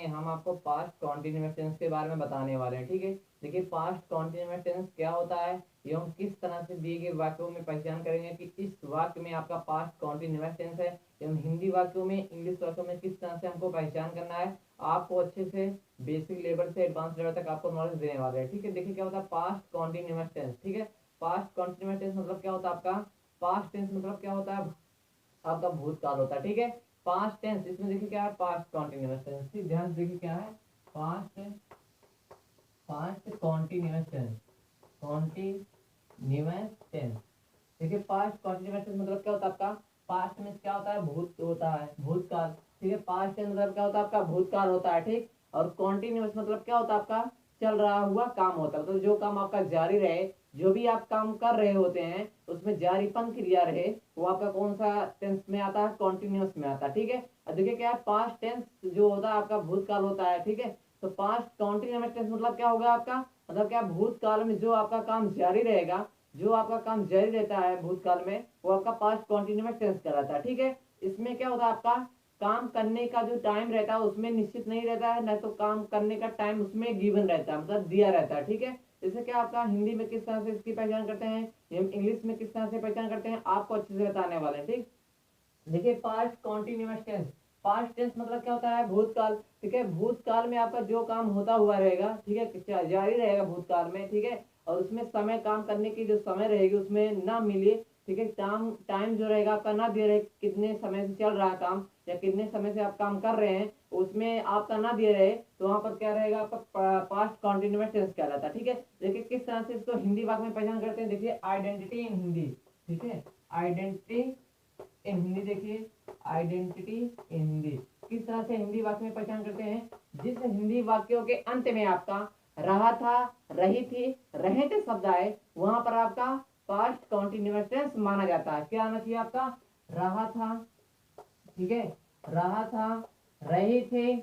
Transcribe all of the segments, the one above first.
में हम आपको पास्ट कॉन्टिन्यूअस टेंस के बारे में बताने वाले हैं। ठीक है, देखिए पास्ट कॉन्टिन्यूअस टेंस क्या होता है, ये हम किस तरह से दिए गए वाक्यों में पहचान करेंगे कि इस वाक्य में आपका पास्ट कॉन्टिन्यूअस टेंस है। एवं हिंदी वाक्यों में, इंग्लिश वाक्यों में किस तरह से हमको पहचान करना है, आपको अच्छे से बेसिक लेवल से एडवांस लेवल तक आपको नॉलेज देने वाले हैं। ठीक है, देखिए क्या होता है पास्ट कॉन्टिन्यूअस टेंस। ठीक है, पास्ट कॉन्टिन्यूअस टेंस मतलब क्या होता है आपका, पास्ट टेंस मतलब क्या होता है आपका भूतकाल होता है। ठीक है, पास्ट टेंस इसमें देखिए क्या है, पास्ट कॉन्टिन्यूअस टेंस। ठीक, ध्यान से देखिए क्या है, past past continuous tense, continuous tense. देखिए पास्ट कॉन्टिन्यूअस टेंस मतलब क्या होता है आपका, पास्ट में क्या होता है, भूत होता है, भूतकाल। ठीक है, पास्ट टेंस मतलब क्या होता है आपका, भूतकाल होता है। ठीक, और कॉन्टिन्यूअस मतलब क्या होता है आपका, चल रहा हुआ काम होता है, तो जो काम आपका जारी रहे, जो भी आप काम कर रहे होते हैं उसमें जारीपन क्रिया रहे, वो आपका कौन सा टेंस में आता है, कॉन्टिन्यूअस में आता है। ठीक है, और देखिए क्या है, पास्ट टेंस जो होता है आपका भूतकाल होता है। ठीक है, तो पास्ट कॉन्टिन्यूअस टेंस मतलब क्या होगा आपका, मतलब क्या भूतकाल में जो आपका काम जारी रहेगा, जो आपका काम जारी रहता है भूतकाल में, वो आपका पास्ट कॉन्टिन्यूअस टेंस कहलाता है। ठीक है, इसमें क्या होता है आपका, काम करने का जो टाइम रहता है उसमें निश्चित नहीं रहता है, न तो काम करने का टाइम उसमें गिवन रहता है, मतलब दिया रहता है। ठीक है, जैसे क्या आपका हिंदी में किस तरह से इसकी पहचान करते हैं, हम इंग्लिश में किस तरह से पहचान करते हैं, आपको अच्छे से बताने वाले हैं। ठीक, देखिए past continuous tense, past tense मतलब क्या होता है, भूतकाल। ठीक है, भूतकाल में आपका जो काम होता हुआ रहेगा, ठीक है, जारी रहेगा भूतकाल में। ठीक है, और उसमें समय, काम करने की जो समय रहेगी उसमें ना मिले। ठीक है, टाइम टाइम जो रहेगा आपका ना दिया रहे, कितने समय से चल रहा है काम या कितने समय से आप काम कर रहे हैं, उसमें आपका ना दिया रहे, तो वहां पर क्या रहेगा आपका, पास्ट कॉन्टिन्यूअस टेंस कहलाता है। ठीक है, देखिए किस तरह से इसको हिंदी वाक्य में पहचान करते हैं, देखिए आइडेंटिटी इन हिंदी। ठीक है, आइडेंटिटी इन हिंदी, देखिए आइडेंटिटी इन हिंदी किस तरह से हिंदी वाक्य में पहचान करते हैं, जिस हिंदी वाक्यों के अंत में आपका रहा था, रही थी, रहे थे शब्द आए, वहां पर आपका पास्ट कॉन्टिन्यूअस टेंस माना जाता है। क्या आना चाहिए आपका, रहा था, ठीक है, रहा था, रहे थे,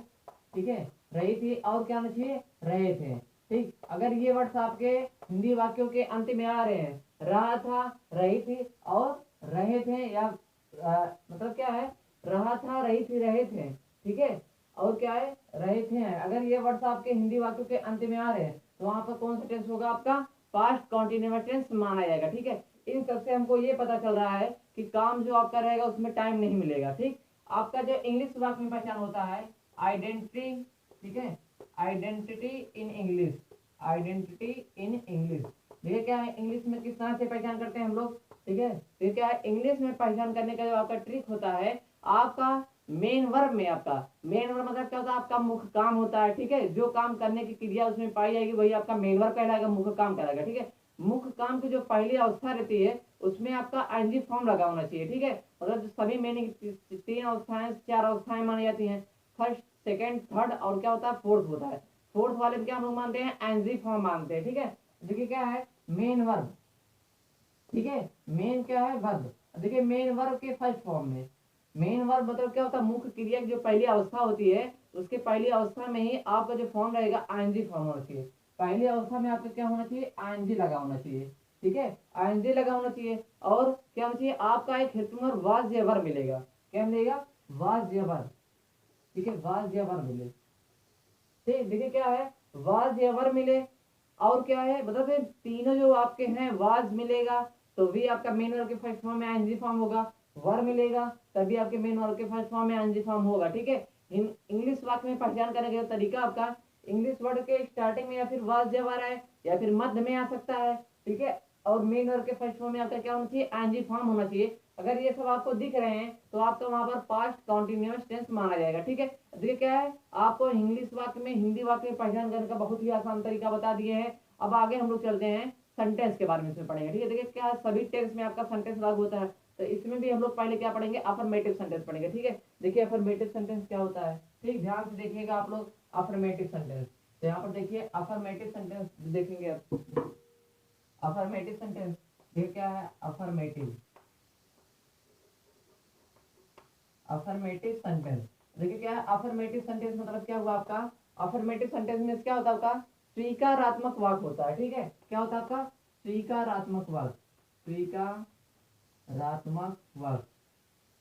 ठीक है, रही थी, और क्या आना चाहिए, रहे थे। ठीक, अगर ये वर्ड्स आपके हिंदी वाक्यों के अंत में आ रहे हैं, रहा था, रही थी और रहे थे, या मतलब क्या है, रहा था, रही थी, रहे थे, ठीक है, और क्या है, रहे थे हैं, अगर ये वर्ड्स आपके हिंदी वाक्यों के अंत में आ रहे हैं, तो वहां पर कौन सा टेंस होगा आपका, पास्ट कॉन्टिन्यूअस टेंस माना जाएगा। ठीक है, इन सबसे हमको ये पता चल रहा है कि काम जो आपका रहेगा उसमें टाइम नहीं मिलेगा। ठीक, आपका जो इंग्लिश वाक्य में पहचान होता है, आइडेंटिटी, ठीक है, identity in English, identity in English, देखिए क्या है, इंग्लिश में किस तरह से पहचान करते हैं हम लोग। ठीक है, तो क्या है, इंग्लिश में पहचान करने का जो आपका ट्रिक होता है, आपका मेन वर्ब में, आपका मेन वर्ब मतलब क्या होता है, आपका मुख्य काम होता है। ठीक है, जो काम करने की क्रिया उसमें पाई जाएगी वही आपका मेन वर्ब कहलाएगा, मुख्य काम कहलाएगा। ठीक है, मुख्य काम की जो पहली अवस्था रहती है उसमें आपका आईएनजी फॉर्म लगा होना चाहिए। ठीक है, मतलब जो सभी मीनिंग, तीन अवस्थाएं, चार अवस्थाएं मानी जाती हैं, फर्स्ट, सेकंड, थर्ड और क्या होता है, फोर्थ होता है। फोर्थ वाले में क्या हम लोग मानते हैं, आईएनजी फॉर्म मानते हैं। ठीक है, देखिए क्या है, मेन वर्ब, ठीक है, मेन क्या है, वर्ब, देखिए मेन वर्ब के फर्स्ट फॉर्म में, मेन वर्ब मतलब क्या होता है, मुख्य क्रिया की जो पहली अवस्था होती है उसके पहली अवस्था में ही आपका जो फॉर्म रहेगा आईएनजी फॉर्म होना चाहिए। पहली अवस्था में आपका क्या होना चाहिए, आईएनजी लगा होना चाहिए। ठीक है, आईएनजी लगा होना चाहिए, और क्या होना चाहिए, आपका एक हेल्पिंग वर्ब वाज या वर मिलेगा। क्या मिलेगा, वाज या वर। ठीक है, वाज या वर मिले। ठीक, देखिए क्या है, वाज या वर मिले, और क्या है, मतलब ये तीनों जो आपके हैं, वाज मिलेगा तो भी आपका मेन वर्ब के फर्स्ट फॉर्म में आईएनजी फॉर्म होगा, वर मिलेगा तभी आपके मेन वर्ब के फर्स्ट फॉर्म में आईएनजी फॉर्म होगा। ठीक है, इंग्लिश वाक्य में पहचान करने का तरीका आपका, इंग्लिश वर्ड के स्टार्टिंग में या फिर वाज या वर है, या फिर मध्य में आ सकता है। ठीक है, और मेन वर्ब के फर्स्ट फॉर्म में आपका क्या होना चाहिए, आईएनजी फॉर्म होना चाहिए। अगर ये सब आपको दिख रहे हैं तो आपका वहां पर पास्ट कॉन्टिन्यूअस टेंस माना जाएगा। ठीक है, देखिए क्या है, आपको इंग्लिश वाक्य में, हिंदी वाक्य में पहचान करने का बहुत ही आसान तरीका बता दिए हैं। अब आगे हम लोग चलते हैं, सेंटेंस के बारे में इसमें पढ़ेंगे। ठीक है, देखिए क्या है, सभी टेंस में आपका सेंटेंस लागू होता है, तो इसमें भी हम लोग पहले क्या पढ़ेंगे, अफर्मेटिव सेंटेंस पढ़ेंगे। ठीक है, देखिए अफर्मेटिव सेंटेंस क्या होता है, ठीक, ध्यान से देखिएगा आप लोग, अफर्मेटिव सेंटेंस, तो यहाँ पर देखिए अफर्मेटिव सेंटेंस देखेंगे आप, अफर्मेटिव सेंटेंस, ये क्या है, अफर्मेटिव, अफर्मेटिव सेंटेंस, देखिए क्या है, अफर्मेटिव सेंटेंस मतलब क्या हुआ आपका, अफर्मेटिव सेंटेंस में क्या होता है आपका, स्वीकारात्मक वाक्य होता है। ठीक है, क्या होता है आपका, स्वीकारात्मक वाक्य, स्वीकारात्मक वाक्य,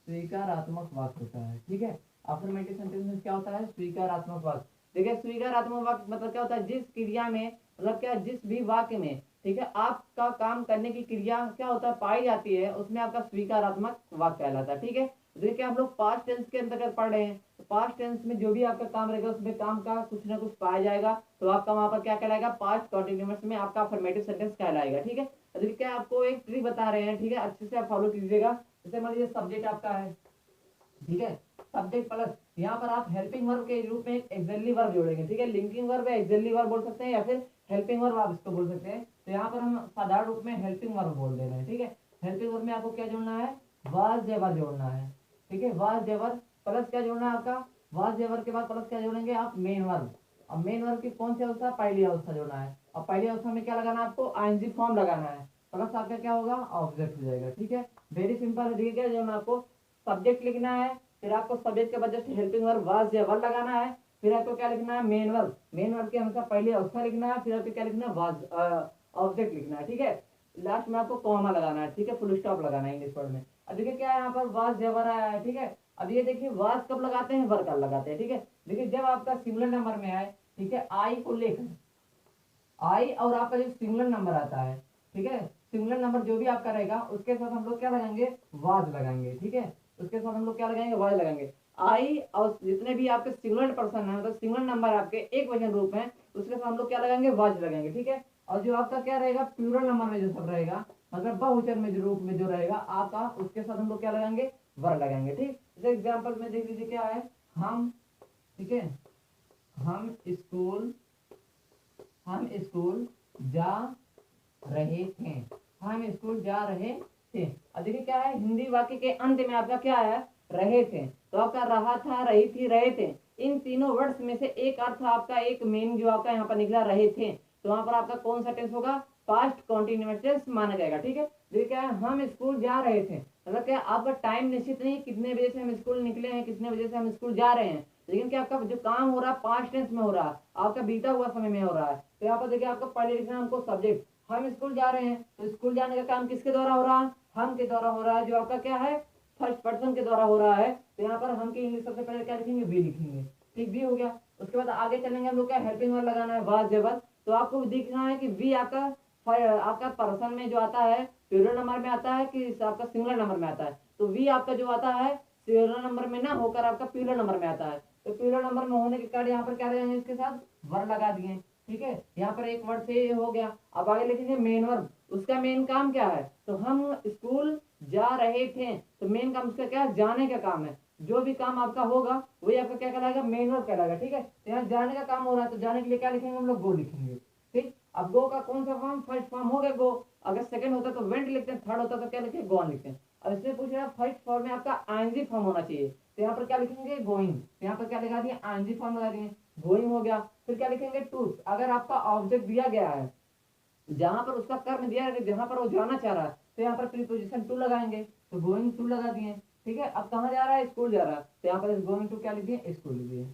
स्वीकारात्मक वाक्य होता है। ठीक है, अफर्मेटिव सेंटेंस में क्या होता है, स्वीकारात्मक वाक्य। देखिए स्वीकारात्मक वाक्य मतलब क्या होता है, जिस क्रिया में मतलब क्या, जिस भी वाक्य में ठीक है आपका काम करने की क्रिया क्या होता है पाई जाती है, उसमें आपका स्वीकारात्मक वाक्य कहलाता है। ठीक है, देखिए हम लोग पास्ट टेंस के अंतर्गत पढ़ रहे हैं, तो पास्ट टेंस में जो भी आपका काम रहेगा उसमें काम का कुछ ना कुछ पाया जाएगा, तो आपका वहां पर क्या कहलाएगा, पास्ट कंटिन्यूअस में आपका अफर्मेटिव सेंटेंस कहलाएगा। ठीक है, तो देखिए क्या आपको एक ट्रिक बता रहे हैं, ठीक है, अच्छे से आप फॉलो कीजिएगा। जैसे मान लीजिए सब्जेक्ट आपका है, ठीक है, सब्जेक्ट प्लस यहाँ पर आप हेल्पिंग वर्ब के रूप में एक एक्सिलरी वर्ब जोड़ेंगे। ठीक है, लिंकिंग वर्ब या एक्सिलरी वर्ब बोल सकते हैं या फिर हेल्पिंग वर्ब आप इसको बोल सकते हैं। तो यहाँ पर हम साधारण रूप में हेल्पिंग वर्ब बोल दे रहे हैं। ठीक है, हेल्पिंग वर्ब में आपको क्या जोड़ना है, वाज जेवर जोड़ना है। ठीक है, वाज जेवर प्लस क्या जोड़ना है आपका, वाज जेवर के बाद प्लस क्या जोड़ेंगे आप, मेन वर्ब। अब मेन वर्ब की कौन सी अवस्था, पहली अवस्था जोड़ना है। अब पहली अवस्था में क्या लगाना है आपको, आईएनजी फॉर्म लगाना है, प्लस आपका क्या होगा, ऑब्जेक्ट हो जाएगा। ठीक है, वेरी सिंपल है। ठीक है, जो आपको सब्जेक्ट लिखना है, फिर आपको सब्जेक्ट के बाद जस्ट हेल्पिंग वर्ब वाज या वर लगाना है, फिर आपको क्या लिखना है, मेन वर्ब। मेन वर्ब के हमेशा पहले अवस्था लिखना है, फिर आपको क्या लिखना है, वाज ऑब्जेक्ट लिखना है। ठीक है, लास्ट में आपको कॉमा लगाना है। ठीक है, फुल स्टॉप लगाना है इंग्लिश वर्ड में। अब देखिए क्या है यहाँ पर वाज या वर आया है। ठीक है, अब ये देखिए वाज कब लगाते हैं, वर कब लगाते हैं। ठीक है, देखिए जब आपका सिंगुलर नंबर में आए, ठीक है, आई को लेकर आई और आपका जो सिंगुलर नंबर आता है, ठीक है, सिंगुलर नंबर जो भी आपका रहेगा उसके साथ हम लोग क्या लगाएंगे, वाज लगाएंगे। ठीक है, उसके साथ हम लोग क्या लगाएंगे, वाज लगाएंगे। आई और जितने भी आपके सिंगुलर पर्सन है, मतलब सिंगुलर नंबर आपके एक वचन रूप में, उसके साथ हम लोग क्या लगाएंगे, वाज लगाएंगे। ठीक है, और जो आपका क्या रहेगा, प्लूरल नंबर में जो सब रहेगा, मतलब बहुवचन में जो रूप में जो रहेगा आपका, उसके साथ हम लोग क्या लगाएंगे, वर लगाएंगे। ठीक, जैसे एग्जाम्पल में देख लीजिए क्या है, हम, ठीक है, हम स्कूल हम स्कूल जा रहे थे, हम स्कूल जा रहे थे। अब देखिए क्या है, हिंदी वाक्य के अंत में आपका क्या है, रहे थे, तो आपका रहा था, रही थी, रहे थे, इन तीनों वर्ड्स में से एक अर्थ आपका, एक मेन जो आपका यहाँ पर निकला रहे थे, तो वहां पर आपका कौन सा टेंस होगा, पास्ट कॉन्टिन्यूअस टेंस माना जाएगा। ठीक है, देखिए क्या है, हम स्कूल जा रहे थे, मतलब क्या आपका टाइम निश्चित नहीं, कितने बजे से हम स्कूल निकले हैं, कितने बजे से हम स्कूल जा रहे हैं, लेकिन क्या आपका जो काम हो रहा है पास्ट टेंस में हो रहा है, आपका बीता हुआ समय में हो रहा है। तो यहाँ पर देखिए आपको पहले लिखना है हमको सब्जेक्ट, हम स्कूल जा रहे हैं, तो स्कूल जाने का काम किसके द्वारा हो रहा है, हम के द्वारा हो रहा है, जो आपका क्या है, फर्स्ट पर्सन के द्वारा हो रहा है। तो यहाँ पर हम की इंग्लिश सबसे पहले क्या लिखेंगे, वी लिखेंगे। ठीक, भी हो गया। उसके बाद आगे चलेंगे हम लोग, क्या हेल्पिंग वर्ब लगाना है, वाज जेवर। तो आपको दिखना है कि वी आपका आपका पर्सन में जो आता है प्लूरल नंबर में आता है कि आपका सिंगुलर नंबर में आता है, तो वी आपका जो आता है सिंगुलर नंबर में ना होकर आपका प्लूरल नंबर में आता है, तो प्लूरल नंबर में होने के कारण यहाँ पर क्या रहेंगे, इसके साथ वर लगा दिए। ठीक है, यहाँ पर एक वर्ड से हो गया। अब आगे लिखेंगे मेन वर्ब, उसका मेन काम क्या है, तो हम स्कूल जा रहे थे, तो मेन काम उसका क्या है, जाने का काम है। जो भी काम आपका होगा वही आपका क्या कहलाएगा, मेन वर्ब कहलाएगा। ठीक है, तो यहाँ जाने का काम हो रहा है, तो जाने के लिए क्या लिखेंगे हम लोग, गो लिखेंगे। ठीक, अब गो का कौन सा फॉर्म, फर्स्ट फॉर्म हो गया गो, अगर सेकंड होता तो वेंट लिखते हैं, थर्ड होता तो क्या लिखते हैं, गॉन लिखते हैं। अब इसमें पूछ रहा है फर्स्ट फॉर्म में आपका आईएनजी फॉर्म होना चाहिए, तो यहाँ पर क्या लिखेंगे, गोइंग, तो यहाँ पर क्या लगा दिए, आईएनजी फॉर्म लगा दिए, गोइंग हो गया। फिर क्या लिखेंगे, टू, अगर आपका ऑब्जेक्ट दिया गया है जहां पर उसका कर्म दिया है, जहां पर वो जाना चाह रहा है, तो यहाँ पर प्रीपोजिशन टू लगाएंगे, तो गोइंग टू लगा दिए। ठीक है, अब कहाँ जा रहा है, स्कूल जा रहा है, तो यहाँ पर गोइंग टू क्या लिख दिए, स्कूल लिख दिए।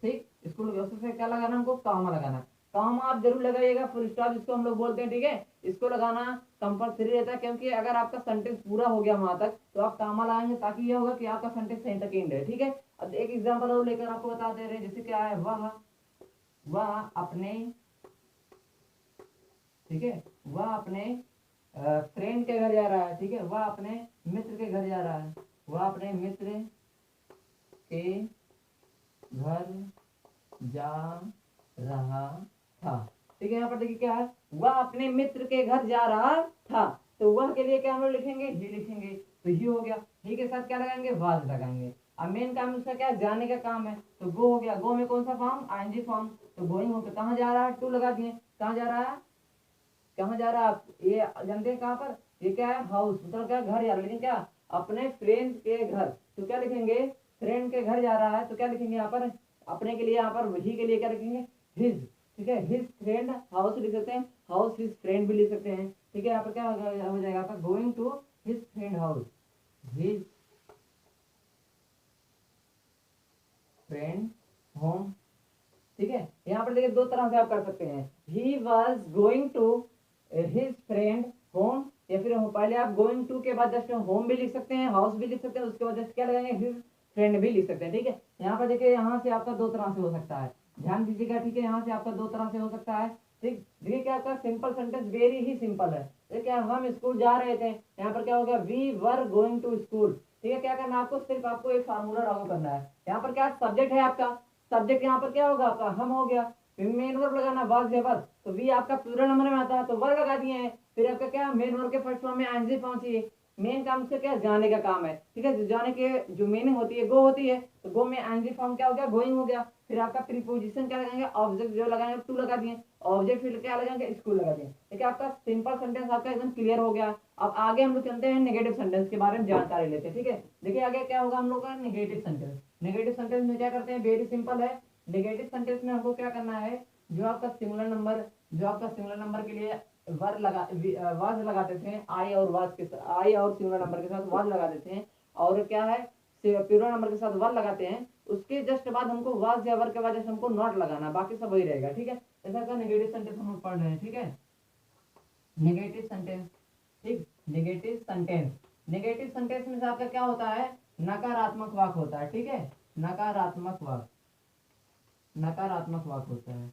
ठीक, स्कूल से क्या लगाना हमको, कामा लगाना। कामा आप जरूर लगाइएगा, फुल स्टॉप जिसको हम लोग बोलते हैं। ठीक है, इसको लगाना कंपलसरी रहता है, क्योंकि अगर आपका सेंटेंस पूरा हो गया वहां तक तो आप कामा लगाएंगे, ताकि ये होगा कि आपका सेंटेंस सही तक एंड है। ठीक है, अब एक एग्जांपल और लेकर आपको बता दे रहे हैं, जैसे क्या है, वह अपने, ठीक है, वह अपने फ्रेंड के घर जा रहा है। ठीक है, वह अपने मित्र के घर जा रहा है, वह अपने मित्र के घर जा रहा था। ठीक है, यहाँ पर देखिए क्या है, वह अपने मित्र के घर जा रहा था, तो वह के लिए क्या हम लोग लिखेंगे, ही लिखेंगे, तो ही हो गया। ही के साथ क्या लगाएंगे, वाज लगाएंगे। अब मेन काम उसका क्या है, जाने का काम है, तो गो हो गया। गो में कौन सा फॉर्म, आईएनजी फॉर्म, तो गोइंग होकर कहाँ जा रहा है, टू लगा दिए, कहाँ जा रहा है, कहाँ जा रहा है आप, ये जानते हैं कहाँ पर, ये क्या है, हाउस, मतलब क्या, घर जा रहा है, लेकिन क्या अपने फ्रेंड के घर, तो क्या लिखेंगे, फ्रेंड के घर जा रहा है, तो क्या लिखेंगे यहाँ पर, अपने के लिए यहाँ पर ही के लिए क्या लिखेंगे, हिज। ठीक है, हिज फ्रेंड हाउस लिख सकते हैं, हाउस हिज फ्रेंड भी लिख सकते हैं। ठीक है, यहाँ पर क्या हो जाएगा आपका, going to his friend house, his friend home. ठीक है, यहाँ पर देखिए दो तरह से आप कर सकते हैं, he was going to his friend home, या फिर पहले आप गोइंग टू के बाद जस्ट होम भी लिख सकते हैं, हाउस भी लिख सकते हैं, उसके बाद जस्ट क्या लगाएंगे, हिज फ्रेंड भी लिख सकते हैं, ठीक है। यहाँ पर देखिए यहाँ से आपका दो तरह से हो सकता है, ध्यान दीजिएगा, ठीक है। यहाँ से आपका दो तरह से हो सकता है, ठीक। देखिए क्या आपका सिंपल सेंटेंस वेरी ही सिंपल है। देखिए हम स्कूल जा रहे थे, यहाँ पर क्या हो गया, we were going to school, ठीक है। क्या करना है आपको, सिर्फ आपको एक फार्मूला लागू करना है। यहाँ पर क्या सब्जेक्ट है आपका, सब्जेक्ट यहाँ पर क्या होगा आपका, हम हो गया, फिर मेन वर्ब लगाना वाज या वर्ब, तो वी आपका प्लूरल नंबर में आता है तो वर्ब लगा दिए हैं। फिर आपका क्या मेन वर्ब के फर्स्ट फॉर्म में एनजी फॉर्म चाहिए। मेन काम से क्या जाने का काम है, ठीक है। जाने के जो मीनिंग होती है गो होती है, तो गो में एनजी फॉर्म क्या हो गया, गोइंग हो गया। फिर आपका प्रीपोजिशन क्या लगाएंगे, ऑब्जेक्ट जो लगाएंगे टू लगा दिए, ऑब्जेक्ट फिर क्या लगाएंगे, स्कूल लगा दिए। देखिए आपका सिंपल सेंटेंस आपका एकदम क्लियर हो गया। अब आगे हम लोग चलते हैं नेगेटिव सेंटेंस के बारे में जानकारी लेते हैं, ठीक है। देखिए आगे क्या होगा हम लोग का नेगेटिव सेंटेंस। नेगेटिव सेंटेंस में क्या करते हैं, वेरी सिंपल है। नेगेटिव सेंटेंस में हमको क्या करना है, जो आपका सिंगुलर नंबर के लिए वर लगा वाज लगाते थे, आई और वाज के साथ, आई और सिंगुलर नंबर के साथ वाज लगा देते हैं, और क्या है प्लूरल नंबर के साथ वर लगाते हैं, उसके जस्ट बाद हमको वाज या वर के बाद जस्ट हमको नॉट लगाना, बाकी सब वही रहेगा, ठीक है। ऐसा का नेगेटिव सेंटेंस हम लोग पढ़ रहे हैं, ठीक है। नेगेटिव सेंटेंस, ठीक। नेगेटिव सेंटेंस, नेगेटिव सेंटेंस में से आपका क्या होता है, नकारात्मक वाक्य होता है, ठीक है। नकारात्मक वाक्य, नकारात्मक वाक्य होता है,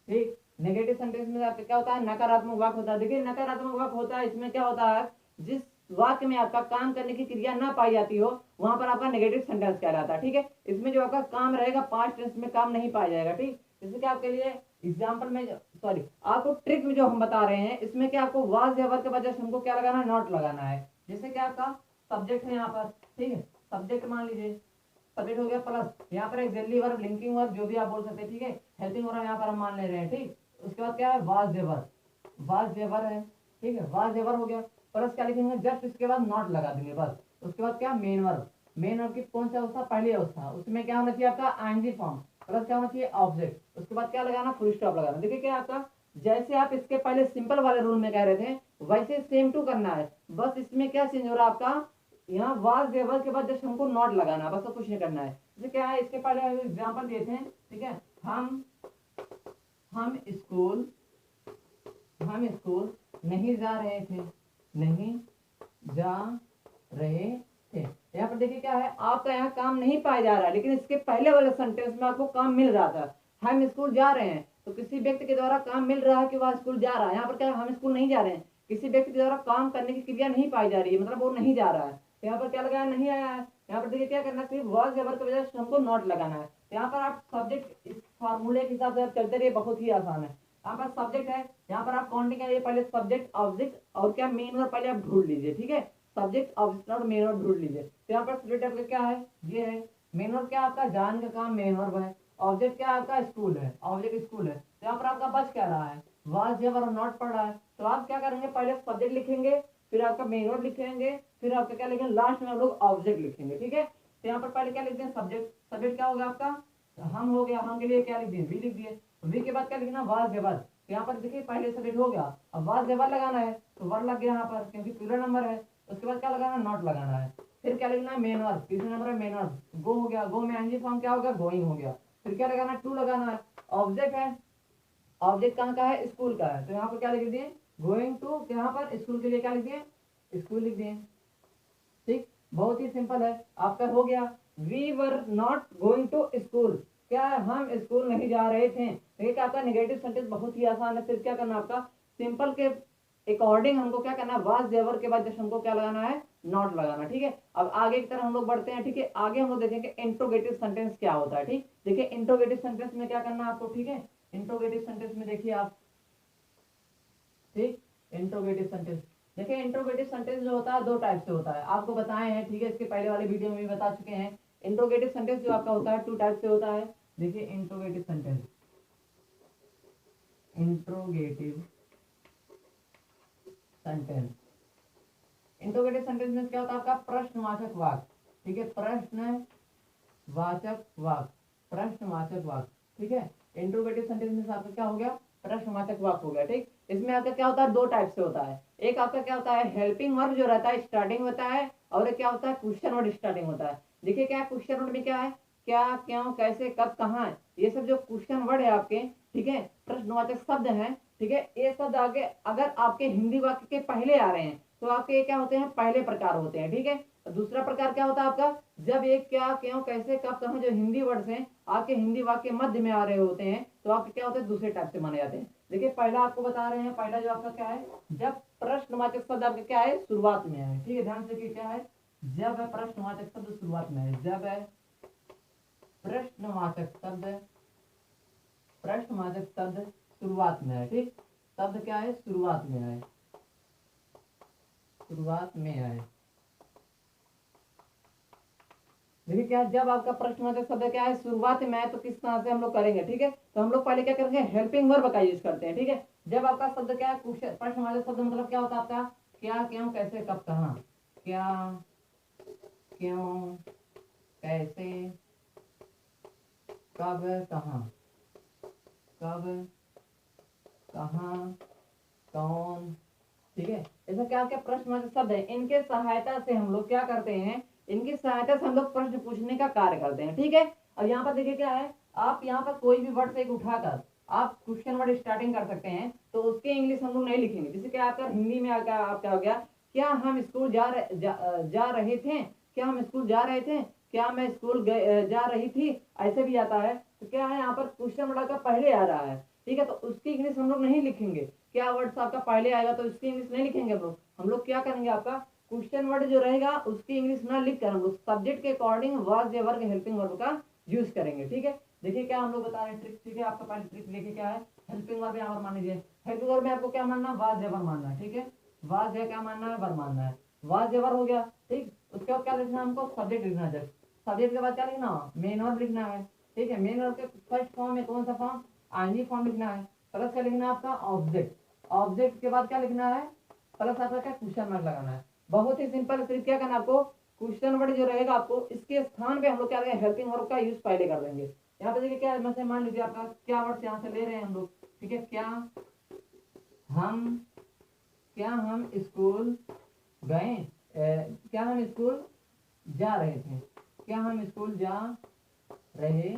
ठीक। नेगेटिव सेंटेंस में आपका क्या होता है, नकारात्मक वाक्य होता है। देखिए नकारात्मक वाक्य होता है, इसमें क्या होता है, जिस वाक्य में आपका काम करने की क्रिया ना पाई जाती हो वहां पर आपका नेगेटिव सेंटेंस कहलाता है, ठीक है। इसमें जो आपका काम रहेगा पास्ट टेंस में काम नहीं पाया जाएगा, ठीक। जैसे कि आपके लिए एग्जाम्पल में, सॉरी आपको ट्रिक में जो हम बता रहे हैं, इसमें क्या आपको वाज या वर्ब के वजह से हमको क्या लगाना है, नॉट लगाना है। जैसे कि आपका सब्जेक्ट है यहाँ पर, ठीक है, सब्जेक्ट मान लीजिए, सब्जेक्ट हो गया प्लस यहाँ पर एक्सिलरी वर्ब, लिंकिंग वर्ब, जो भी आप बोल सकते हैं, ठीक है। हेल्पिंग वर्ब यहाँ पर हम मान ले रहे हैं, ठीक। उसके बाद क्या है, वाज जेवर, वाज जेवर है, ठीक है, वाज जेवर हो गया। प्लस क्या लिखेंगे, जस्ट इसके बाद नॉट लगा देंगे बस। उसके बाद क्या, मेन वर्ब, मेन वर्ब की कौन सा अवस्था, पहली अवस्था, उसमें क्या होना चाहिए आपका आईएनजी फॉर्म, प्लस क्या होना चाहिए ऑब्जेक्ट, उसके बाद क्या लगाना, फुल स्टॉप लगाना। देखिए क्या आपका, जैसे आप इसके पहले सिंपल वाले रूल में कह रहे थे वैसे सेम टू करना है, बस इसमें क्या चेंज हो रहा है आपका, यहाँ वाज जेवर के बाद जस्ट हमको नॉट लगाना है, बस तो कुछ नहीं करना है। जैसे क्या है, इसके पहले एग्जाम्पल दिए थे, ठीक है। हम स्कूल हम स्कूल नहीं जा रहे थे, नहीं जा रहे थे। यहाँ पर देखिए क्या है, आपका यहाँ काम नहीं पाया जा रहा है, लेकिन इसके पहले वाले सेंटेंस में आपको काम मिल रहा था। हम स्कूल जा रहे हैं, तो किसी व्यक्ति के द्वारा काम मिल रहा है कि वह स्कूल जा रहा है। यहाँ पर क्या है, हम स्कूल नहीं जा रहे हैं, किसी व्यक्ति के द्वारा काम करने की क्रिया नहीं पाई जा रही है, मतलब वो नहीं जा रहा है। तो यहाँ पर क्या लगाया, नहीं आया है। यहाँ पर देखिए क्या करना है, सिर्फ वर्ब के वजह से हमको नॉट लगाना है। यहाँ पर आप सब्जेक्ट इस फार्मूले के हिसाब से आप चलते रहिए, बहुत ही आसान है। यहाँ पर सब्जेक्ट है, यहाँ पर आप काउंटिंग करिए, पहले सब्जेक्ट ऑब्जेक्ट और क्या मेन वर्ब पहले आप ढूंढ लीजिए, ठीक है। सब्जेक्ट ऑब्जेक्ट और मेन वर्ब ढूंढ लीजिए। तो यहाँ पर स्प्लिट आपका क्या है, ये है। मेन वर्ब क्या आपका, जान का काम मेन वर्ब है। ऑब्जेक्ट क्या आपका, स्कूल है, ऑब्जेक्ट स्कूल है। तो यहाँ पर आपका बच क्या रहा है, वाज जेवर और नॉट पढ़ रहा है। तो आप क्या करेंगे, पहले सब्जेक्ट लिखेंगे, फिर आपका मेन वर्ब लिखेंगे, फिर आपका क्या लिखेंगे, लास्ट में आप लोग ऑब्जेक्ट लिखेंगे, ठीक है। तो यहाँ पर पहले क्या लिखते हैं, सब्जेक्ट, सब्जेक्ट क्या होगा आपका, हम हो गया, हम के लिए क्या लिख दिए, वी लिख दिए। वी के बाद क्या लिखना, वाज जेवर। तो यहाँ पर देखिए पहले सब्जेक्ट हो गया, अब वाज जेवर लगाना है, तो वर्ब लग गया यहाँ पर क्योंकि प्लूरल नंबर है। उसके बाद क्या लगाना, नॉट लगाना है। फिर क्या लिखना है, मेन वर्ब, तीसरा नंबर है मेन वर्ब, गो हो गया, गो में एनजी फॉर्म क्या होगा, गोइंग हो गया। फिर क्या लगाना है, टू लगाना है। ऑब्जेक्ट है, ऑब्जेक्ट कहाँ का है, स्कूल का है, तो यहाँ पर क्या लिख दिए, गोइंग टू, यहाँ पर स्कूल के लिए क्या लिख दिए, स्कूल लिख दिए, ठीक। बहुत ही सिंपल है, आपका हो गया। We were not going to school, क्या है, हम स्कूल नहीं जा रहे थे। देखिए आपका नेगेटिव सेंटेंस बहुत ही आसान है। फिर क्या करना आपका, सिंपल के अकॉर्डिंग हमको क्या करना है, वाज जेवर के बाद जस्ट हमको क्या लगाना है, नॉट लगाना, ठीक है। अब आगे की तरफ हम लोग बढ़ते हैं, ठीक है। आगे हम लोग देखेंगे इंट्रोगेटिव सेंटेंस क्या होता है, ठीक। देखिए इंट्रोगेटिव सेंटेंस में क्या करना है आपको, ठीक है। इंट्रोगेटिव सेंटेंस में देखिए आप, ठीक। इंट्रोगेटिव सेंटेंस, देखिए इंट्रोगेटिव सेंटेंस जो होता है दो टाइप से होता है, आपको बताए हैं, ठीक है। इसके पहले वाले वीडियो में भी बता चुके हैं। इंट्रोगेटिव सेंटेंस जो आपका होता है टू टाइप से होता है। देखिए interrogative sentence, interrogative sentence, interrogative sentence में क्या होता है आपका, प्रश्नवाचक वाक्य, ठीक है। प्रश्नवाचक वाक्य, प्रश्नवाचक वाक्य, ठीक है। इंट्रोगेटिव सेंटेंस में आपका क्या हो गया, प्रश्नवाचक वाक्य हो गया, ठीक। इसमें आपका क्या होता है, दो टाइप से होता है। एक आपका क्या होता है, हेल्पिंग वर्ब जो रहता है स्टार्टिंग होता है, और एक क्या होता है, क्वेश्चन वर्ड स्टार्टिंग होता है। देखिए क्या क्वेश्चन वर्ड में क्या है, क्या, क्यों, कैसे, कब, कहाँ, ये सब जो क्वेश्चन वर्ड है आपके, ठीक है, प्रश्नवाचक शब्द हैं, ठीक है। ये शब्द आगे अगर आपके हिंदी वाक्य के पहले आ रहे हैं तो आपके क्या होते हैं, पहले प्रकार होते हैं, ठीक है। दूसरा प्रकार क्या होता है आपका, जब एक क्या, क्यों, कैसे, कब, कहाँ जो हिंदी वर्ड्स हैं आपके हिंदी वाक्य मध्य में आ रहे होते हैं तो आपके क्या होते हैं, दूसरे टाइप से माने जाते हैं। देखिए पहला आपको बता रहे हैं, पहला जो आपका क्या है, जब प्रश्नवाचक शब्द आपका क्या है, शुरुआत में है। ठीक है, ध्यान से देखिए क्या है, जब है प्रश्नवाचक शब्द शुरुआत में है, जब है प्रश्नवाचक शब्द, प्रश्नवाचक शब्द शुरुआत में है। ठीक, शब्द क्या है, शुरुआत में है, शुरुआत में है। देखिए क्या, जब आपका प्रश्नवाचक शब्द क्या है, शुरुआत में है, तो किस तरह से हम लोग करेंगे। ठीक है, तो हम लोग पहले क्या करेंगे, हेल्पिंग वर्ब का यूज करते हैं। ठीक है, जब आपका शब्द क्या है, प्रश्नवाचक शब्द मतलब क्या होता है आपका, क्या, क्यों, कैसे, कब, कहाँ, क्या, क्यों, कैसे, कब, कहाँ, कब, कहाँ, कौन। ठीक है, ऐसा क्या क्या प्रश्नवाचक शब्द है, इनके सहायता से हम लोग क्या करते हैं, इनकी सहायता से हम लोग प्रश्न पूछने का कार्य करते हैं। ठीक है, और यहाँ पर देखिए क्या है, आप यहाँ पर कोई भी वर्ड से एक उठाकर आप क्वेश्चन वर्ड स्टार्टिंग कर सकते हैं, तो उसके इंग्लिश हम लोग नहीं लिखेंगे। जैसे क्या आपका हिंदी में आकर आपका हो गया, क्या हम स्कूल जा रहे थे, क्या हम स्कूल जा रहे थे, क्या मैं स्कूल जा रही थी, ऐसे भी आता है। तो क्या है, यहाँ पर क्वेश्चन वर्ड का पहले आ रहा है। ठीक है, तो उसकी इंग्लिश हम लोग नहीं लिखेंगे, क्या वर्ड्स आपका पहले आएगा तो उसकी इंग्लिश नहीं लिखेंगे हम लोग क्या करेंगे, आपका क्वेश्चन वर्ड जो रहेगा उसकी इंग्लिश ना लिख कर हम लोग सब्जेक्ट के अकॉर्डिंग वाज या वर्ग हेल्पिंग वर्ब का यूज करेंगे। ठीक है, देखिए क्या हम लोग बता रहे हैं ट्रिक। ठीक है, आपका पहले ट्रिक देखिए क्या है, हेल्पिंग वर्ब यहाँ पर मान लीजिए, हेल्पिंग वर्ब में आपको क्या मानना है, वाज या वर्ग मानना है। ठीक है, वाज या क्या मानना है, वर्ग मानना है, वाज या वर्ग हो गया। ठीक, उसके बाद क्या लिखना है हमको, सब्जेक्ट लिखना है, सब्जेक्ट के बाद क्या लिखना है, मेन वर्ब लिखना है। ठीक है, मेन वर्ब के फर्स्ट फॉर्म में कौन सा फॉर्म, आईएनजी फॉर्म लिखना है, प्लस क्या लिखना है आपका, ऑब्जेक्ट, ऑब्जेक्ट के बाद क्या लिखना है, प्लस आपका क्या, क्वेश्चन मार्क लगाना है। बहुत ही सिंपल, सिर्फ क्या करना है आपको, क्वेश्चन वर्ड जो रहेगा आपको इसके स्थान पे हम लोग क्या करेंगे, हेल्पिंग वर्ब का यूज पहले कर देंगे। यहाँ पे देखिए क्या है, जैसे मान लीजिए आपका क्या वर्ड यहाँ से ले रहे हैं हम लोग। ठीक है, हम क्या हम स्कूल गए, क्या हम स्कूल जा रहे थे, क्या हम स्कूल जा रहे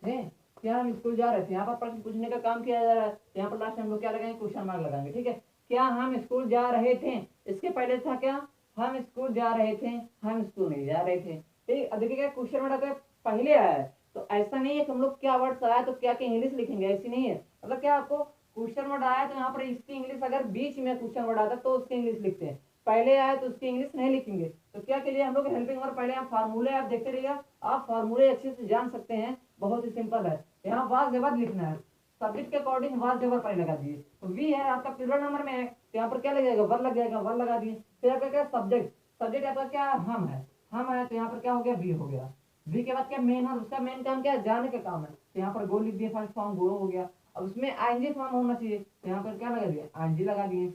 थे, क्या हम स्कूल जा रहे थे। यहाँ पर प्रश्न पूछने का काम किया जा रहा है, तो यहाँ पर लास्ट में हम लोग क्या लगाएंगे, क्वेश्चन मार्क लगाएंगे। ठीक है, क्या हम स्कूल जा रहे थे, इसके पहले था क्या, हम स्कूल जा रहे थे, हम स्कूल नहीं जा रहे थे। ठीक, अब देखिए क्या क्वेश्चन वर्ड अगर पहले आया है तो ऐसा नहीं है कि हम लोग क्या वर्ड आया तो क्या क्या इंग्लिश लिखेंगे, ऐसी नहीं है। मतलब क्या आपको क्वेश्चन वर्ड आया तो यहाँ पर इसकी इंग्लिश, अगर बीच में क्वेश्चन वर्ड आता तो उसकी इंग्लिश लिखते हैं, पहले आए तो उसकी इंग्लिश नहीं लिखेंगे। तो क्या के लिए हम लोग हेल्पिंग वर्ब, पहले आप फार्मूले आप देखते रहिएगा, आप फार्मूले अच्छे से जान सकते हैं, बहुत ही सिंपल है। यहाँ वाज जबर लिखना है, सब्जेक्ट के अकॉर्डिंग वाज जबर पहले लगा दिए, तो वी है आपका प्लूरल नंबर में है तो यहाँ पर क्या लगेगा, वर लग जाएगा, वर लगा दिए। फिर आपका क्या, सब्जेक्ट, सब्जेक्ट आपका क्या, हम है तो यहाँ पर क्या हो गया, वी हो गया। वी के बाद क्या, मेन है, उसका मेन काम क्या है, जाने का काम है, तो यहाँ पर गो लिख दिए, फर्स्ट फॉर्म गो हो गया। अब उसमें आईएनजी फॉर्म होना चाहिए तो यहाँ पर क्या लगा दिया, आईएनजी लगा दिए।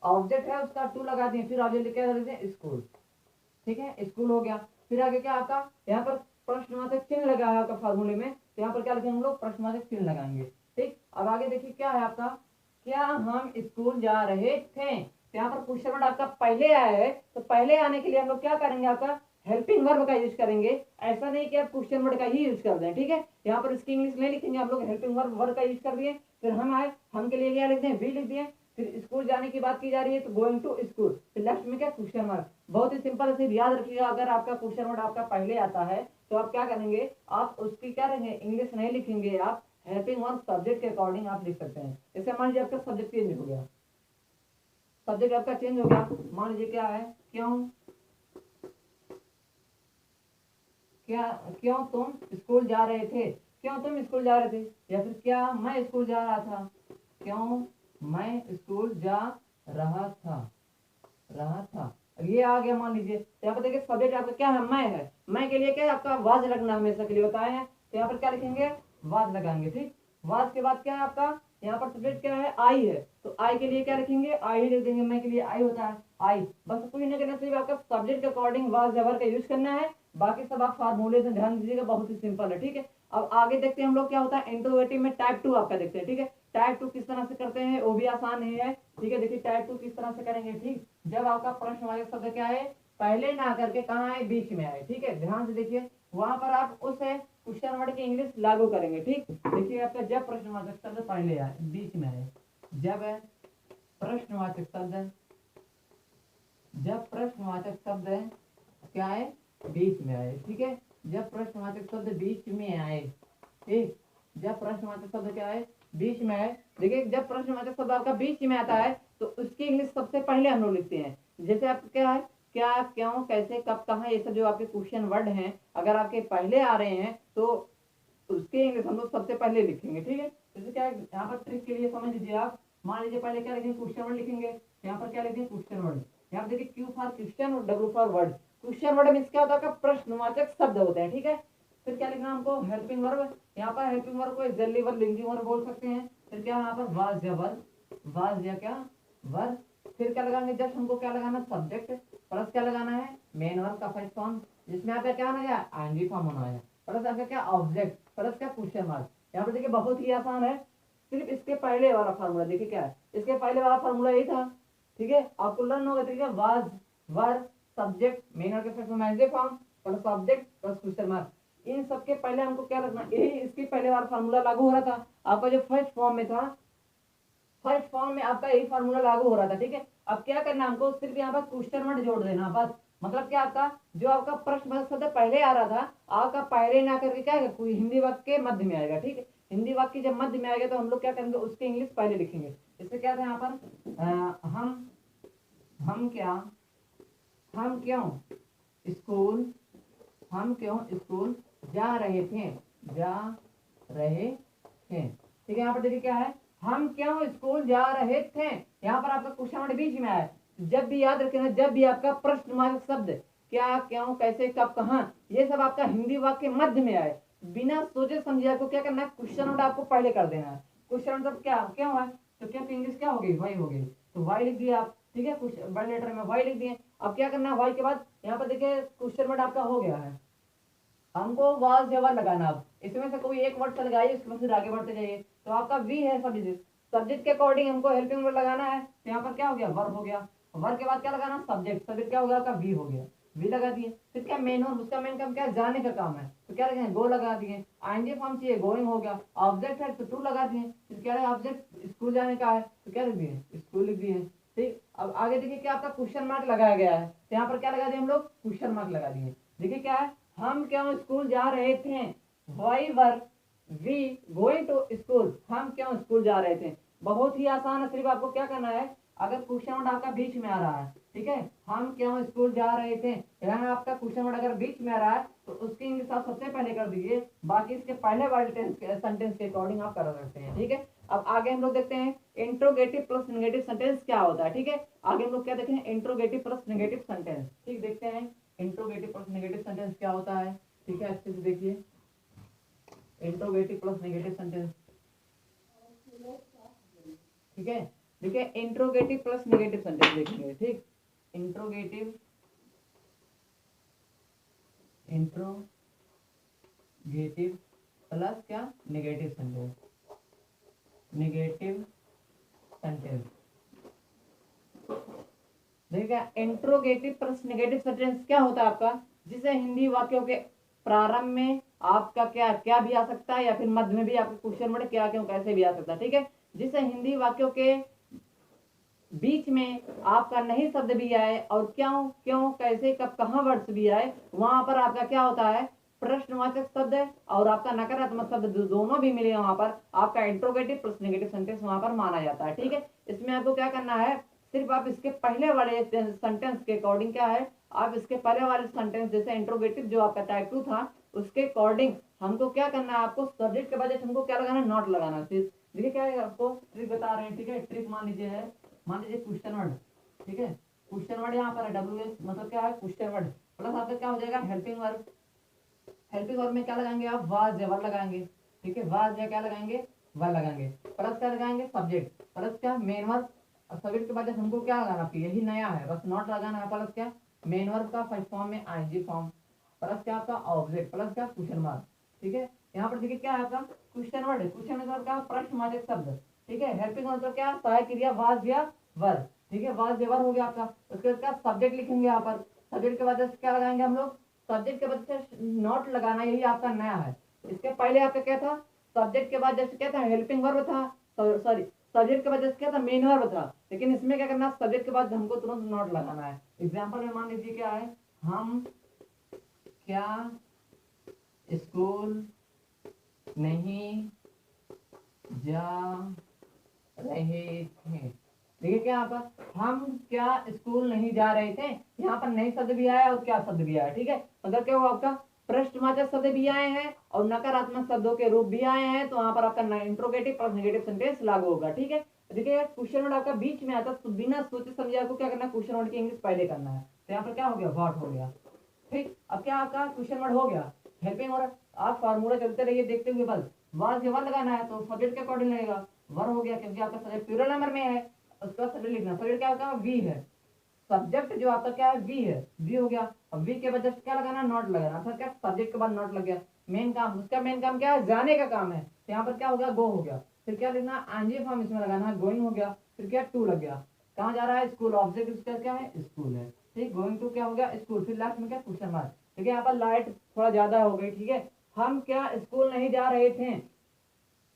ऑब्जेक्ट है उसका टू लगा दिए, फिर ऑब्जेक्ट क्या लगा दिए, स्कूल। ठीक है, स्कूल हो गया। फिर आगे क्या आपका, यहाँ पर प्रश्नवाचक चिन्ह लगा है आपका फार्मूले में, तो यहाँ पर क्या लिखेंगे हम लोग, प्रश्नवाचक चिन्ह लगाएंगे। ठीक, अब आगे देखिए क्या है आपका, क्या हम स्कूल जा रहे थे, तो यहाँ पर क्वेश्चन वर्ड आपका पहले आया है, तो पहले आने के लिए हम लोग क्या करेंगे, आपका हेल्पिंग वर्ब का यूज करेंगे। ऐसा नहीं कि आप क्वेश्चन वर्ड का ही यूज कर दें। ठीक है, यहाँ पर इसकी इंग्लिश नहीं लिखेंगे, आप लोग हेल्पिंग वर्ब का यूज कर दिए। फिर हम आए, हम के लिए क्या लिख दें, वी लिख दिए। फिर स्कूल जाने की बात की जा रही है तो गोइंग टू स्कूल, फिर लास्ट में क्या, क्वेश्चन मार्क। बहुत ही सिंपल है, याद रखिएगा, अगर आपका क्वेश्चन वर्ड आपका पहले आता है तो आप क्या करेंगे, आप उसकी क्या रहेंगे, इंग्लिश नहीं लिखेंगे, आप हेल्पिंग वर्ब सब्जेक्ट के अकॉर्डिंग आप लिख सकते हैं। जैसे मान लीजिए आपका सब्जेक्ट चेंज हो गया, सब्जेक्ट आपका चेंज हो गया, मान लीजिए क्या है, क्यों, क्या, क्यों तुम स्कूल जा रहे थे, क्यों तुम स्कूल जा रहे थे, या फिर क्या मैं स्कूल जा रहा था, क्यों मैं स्कूल जा रहा था, अब ये आ गया। मान लीजिए तो यहाँ पर देखिए सब्जेक्ट आपका क्या है, मैं के लिए क्या है, आपका वाज लगना हमेशा के लिए बताए हैं, तो यहाँ पर क्या लिखेंगे, वाज लगाएंगे। ठीक, वाज के बाद क्या है आपका, यहाँ पर सब्जेक्ट क्या है, आई है, तो आई के लिए क्या लिखेंगे, आई लिख देंगे, मैं के लिए आई होता है, आई। बस कुछ नहीं करना, सिर्फ आपका सब्जेक्ट के अकॉर्डिंग वाज जबर का यूज करना है, बाकी सब आप फार्मूले से ध्यान दीजिएगा, बहुत ही सिंपल है। ठीक है, अब आगे देखते हैं हम लोग क्या होता है इंट्रोगेटिव में, टाइप 2 आपका देखते हैं। ठीक है, टाइप 2 किस तरह से करते हैं वो भी आसान है। ठीक है, देखिए टाइप 2 किस तरह से करेंगे। ठीक, जब आपका प्रश्नवाचक शब्द क्या है, पहले ना करके कहाँ आए, बीच में आए। ठीक है, ध्यान से देखिए, वहां पर आप उस क्वेश्चन वर्ड की इंग्लिश लागू करेंगे। ठीक, देखिए आपका जब प्रश्नवाचक शब्द पहले आए, बीच में आए, जब प्रश्नवाचक शब्द, जब प्रश्नवाचक शब्द क्या आए, बीच में आए। ठीक है, जब प्रश्नवाचक शब्द बीच में आए, ठीक, जब प्रश्नवाचक शब्द क्या आए, बीच में आए। देखिए जब प्रश्नवाचक शब्द आपका बीच में आता है तो उसकी इंग्लिश सबसे पहले हम लोग लिखते हैं। जैसे आप क्या है, क्या, क्यों, कैसे, कब, कहाँ, ये सब जो आपके क्वेश्चन वर्ड हैं अगर आपके पहले आ रहे हैं तो उसके इंग्लिश हम लोग सबसे पहले लिखेंगे। ठीक है, जैसे क्या है यहाँ पर ट्रिक के लिए समझ लीजिए आप, मान लीजिए पहले क्या लिखेंगे, क्वेश्चन वर्ड लिखेंगे। यहाँ पर क्या लिखेंगे, क्वेश्चन वर्ड। यहाँ पर देखिए क्यू फॉर क्वेश्चन और W for word. Question word means क्या होता है, प्रश्नवाचक शब्द होते हैं। ठीक है, फिर क्या लिखना हमको, हेल्पिंग वर्ब। यहाँ पर हेल्पिंग वर्ब को एक्सिलरी वर्ब, लिंकिंग वर्ब बोल सकते हैं। फिर क्या यहाँ पर वाज या वर्ब, वाज या क्या, वर्ब। फिर क्या लगाएंगे, जस्ट हमको क्या लगाना, सब्जेक्ट प्लस क्या लगाना है, मेन वर्ब का फर्स्ट फॉर्म, जिसमें आपका क्या होना है, आईएनजी फॉर्म होना है, प्लस आपका क्या, ऑब्जेक्ट, प्लस क्या, क्वेश्चन मार्क। यहाँ पर देखिए बहुत ही आसान है, सिर्फ इसके पहले वाला फार्मूला देखिए क्या है, इसके पहले वाला फार्मूला यही था। ठीक है, आपको लर्न होगा, ठीक है, was, verb, subject, main verb के first form ING form, plus object plus question mark. इन सबके पहले हमको क्या रखना, यही इसके पहले वाला फार्मूला लागू हो रहा था आपका जो फर्स्ट फॉर्म में था, फर्स्ट फॉर्म में आपका यही फार्मूला लागू हो रहा था। ठीक है, अब क्या करना हमको, सिर्फ यहाँ पर क्वेश्चन वर्ड जोड़ देना बस। मतलब क्या, आपका जो आपका प्रश्न शब्द पहले आ रहा था, आपका पहले ना करके क्या है, कोई हिंदी वाक्य के मध्य में आएगा। ठीक है, हिंदी वाक्य जब मध्य में आएगा तो हम लोग क्या करेंगे, उसकी इंग्लिश पहले लिखेंगे। इससे क्या था यहाँ पर, हम क्या, हम क्यों स्कूल, हम क्यों स्कूल जा रहे थे, जा रहे थे। ठीक है, यहाँ पर देखिए क्या है, हम क्यों स्कूल जा रहे थे। यहाँ पर आपका क्वेश्चन वर्ड बीच में आया। जब भी याद रखना, जब भी आपका प्रश्नवाचक शब्द क्या, क्यों, कैसे, कब, कहाँ, ये सब आपका हिंदी वाक्य मध्य में आए, बिना सोचे समझे आपको क्या करना है, क्वेश्चन वर्ड आपको पहले कर देना है। क्वेश्चन वर्ड सब क्या, क्यों है, तो क्या इंग्लिश क्या हो गई, वाई हो गई, तो वाई लिख दिया आप। ठीक है, कुछ बड़े लेटर में वाई लिख दिए। अब क्या करना है, वाई के बाद यहाँ पर देखिए क्वेश्चन वर्ड आपका हो गया है, हमको वाज जबर लगाना। अब इसमें से कोई एक वर्ड से लगाइए, उसके बाद फिर आगे बढ़ते जाइए। तो आपका वी है सब्जेक्ट, सब्जेक्ट के अकॉर्डिंग हमको हेल्पिंग वर्ड लगाना है। तो यहाँ पर क्या हो गया, वर्ब हो गया। वर्ब के बाद क्या लगाना, सब्जेक्ट, सब्जेक्ट क्या हो गया आपका, वी हो गया, वी लगा दिए। फिर क्या मेन, और उसका मेन काम क्या है, जाने का काम है, तो क्या लगाए, गो लगा दिए। आईएनजी फॉर्म चाहिए, गोइंग हो गया। ऑब्जेक्ट है तो टू लगा दिए। फिर क्या है, ऑब्जेक्ट स्कूल जाने का है तो क्या लिख दिए, स्कूल लिख दिए। ठीक, अब आगे देखिए क्या आपका क्वेश्चन मार्क लगाया गया है, तो यहाँ पर क्या लगा दिए हम लोग, क्वेश्चन मार्क लगा दिए। देखिए क्या है, हम क्यों स्कूल जा रहे थे, why were we going to school, हम क्यों स्कूल जा रहे थे। बहुत ही आसान है, सिर्फ आपको क्या करना है, अगर क्वेश्चन वर्ड आपका बीच में आ रहा है, ठीक है, हम क्यों स्कूल जा रहे थे, यहाँ आपका क्वेश्चन वर्ड अगर बीच में आ रहा है तो उसकी इंग्लिश आप सबसे पहले कर दीजिए, बाकी इसके पहले वाले सेंटेंस के अकॉर्डिंग आप कर सकते हैं। ठीक है, अब आगे हम लोग देखते हैं इंट्रोगेटिव प्लस नेगेटिव सेंटेंस क्या होता है। ठीक है, आगे हम लोग क्या देखें, इंट्रोगेटिव प्लस नेगेटिव सेंटेंस। ठीक, देखते हैं इंट्रोगेटिव प्लस नेगेटिव सेंटेंस क्या होता है। ठीक है, अच्छे से देखिए इंट्रोगेटिव प्लस नेगेटिव सेंटेंस। ठीक है, देखिए इंट्रोगेटिव प्लस नेगेटिव सेंटेंस देखेंगे। ठीक, इंट्रोगेटिव, इंट्रोगेटिव प्लस क्या, नेगेटिव सेंटेंस, नेगेटिव सेंटेंस। देखिए इंट्रोगेटिव प्लस नेगेटिव सेंटेंस क्या होता है आपका, जिसे हिंदी वाक्यों के प्रारंभ में आपका क्या क्या भी आ सकता है, या फिर मध्य में भी आपका क्वेश्चन वर्ड क्या, क्यों, कैसे भी आ सकता है। ठीक है, जिसे हिंदी वाक्यों के बीच में आपका नहीं शब्द भी आए और क्यों, क्यों, कैसे, कब, कहाँ वर्ड्स भी आए, वहां पर आपका क्या होता है, प्रश्नवाचक शब्द और आपका नकारात्मक शब्द दोनों भी मिले, वहां पर आपका इंट्रोगेटिव प्लस नेगेटिव सेंटेंस वहां पर माना जाता है। ठीक है, इसमें आपको क्या करना है, सिर्फ आप इसके पहले वाले सेंटेंस के अकॉर्डिंग क्या है, आप इसके पहले वाले सेंटेंस जैसे इंट्रोगेटिव जो आपका टाइप 2 था उसके अकॉर्डिंग हमको क्या करना है, आपको सब्जेक्ट के बजाय हमको क्या लगाना है, नॉट लगाना। सिर्फ देखिए क्या है, आपको ट्रिक बता रहे हैं। ठीक है, ट्रिक मान लीजिए है, मान लीजिए क्वेश्चन वर्ड। ठीक है, क्वेश्चन वर्ड यहाँ पर है, डब्ल्यू एस मतलब क्या है, क्वेश्चन वर्ड प्लस आपका क्या हो जाएगा, हेल्पिंग वर्ब। हेल्पिंग वर्ब में क्या लगाएंगे आप, वाज या वर लगाएंगे। ठीक है, वाज या क्या लगाएंगे, वर लगाएंगे, प्लस क्या लगाएंगे, सब्जेक्ट, प्लस क्या, मेन वर्ब। अब सब्जेक्ट के बाद हमको क्या लगाना, यही नया है, बस नॉट लगाना है, प्लस क्या, मेन वर्ब का फर्स्ट फॉर्म में आईएनजी फॉर्म, प्लस क्या आपका ऑब्जेक्ट, प्लस क्या, क्वेश्चन मार्क। ठीक है, यहाँ पर देखिए क्या है आपका क्वेश्चन वर्ड, क्वेश्चन मतलब क्या, प्रश्नवाचक शब्द। ठीक है, हेल्पिंग मतलब क्या, सहायक क्रिया वाज या वर। ठीक है, वाज या वर हो गया आपका। उसके बाद सब्जेक्ट लिखेंगे यहाँ पर, सब्जेक्ट के बाद क्या लगाएंगे हम लोग, सब्जेक्ट के बाद से नॉट लगाना, यही आपका नया है। इसके पहले आपका क्या था, सब्जेक्ट के बाद जैसे क्या था, हेल्पिंग वर्ब था, सॉरी सब्जेक्ट के बाद जैसे क्या था, मेन वर्ब था, लेकिन इसमें क्या करना, सब्जेक्ट के बाद हमको तुरंत नॉट लगाना है। एग्जाम्पल में मान लीजिए क्या है, हम क्या स्कूल नहीं जा रहे थे। देखिए क्या यहाँ पर हम क्या स्कूल नहीं जा रहे थे, यहाँ पर नहीं शब्द भी आया और क्या शब्द भी आया। ठीक है, अगर क्या हुआ आपका प्रश्नवाचक शब्द भी आए हैं और नकारात्मक शब्दों के रूप भी आए हैं, तो वहां पर आपका इंट्रोगेटिव प्लस नेगेटिव सेंटेंस लागू होगा। ठीक है, देखिए क्वेश्चन वर्ड आपका बीच में आता है, तो बिना सोचे समझे आपको क्या करना है, क्वेश्चन वर्ड की इंग्लिश पहले करना है। तो यहाँ पर क्या हो गया, व्हाट हो गया। ठीक, अब क्या आपका क्वेश्चन वर्ड हो गया, हेल्पिंग वर्ड। आप फार्मूला चलते रहिए देखते हुए, बस वर से वर लगाना है तो सब्जेक्ट के अकॉर्डिंग लगेगा। वर हो गया क्योंकि आपका सब्जेक्ट प्लूरल नंबर में है, उसका सब्जेक्ट लिखना। सब्जेक्ट क्या होगा, वी है। सब्जेक्ट जो आपका क्या है, वी है, वी हो गया। अब वी के बाद जस्ट क्या लगाना, नॉट लगाना। अर्थात क्या, सब्जेक्ट के बाद नॉट लग गया। मेन काम, उसका मेन काम क्या है, जाने का काम है, तो यहाँ पर क्या हो गया, गो हो गया। फिर क्या लिखना, आंजी फॉर्म इसमें लगाना है, गोइंग हो गया। फिर क्या, टू लग गया। कहाँ जा रहा है, स्कूल। ऑब्जेक्ट उसका क्या है, स्कूल है। ठीक, गोइंग टू क्या हो गया, स्कूल। फिर लास्ट में क्या, क्वेश्चन मार्क। देखिए यहाँ पर लाइट थोड़ा ज्यादा हो गई। ठीक है, हम क्या स्कूल नहीं जा रहे थे,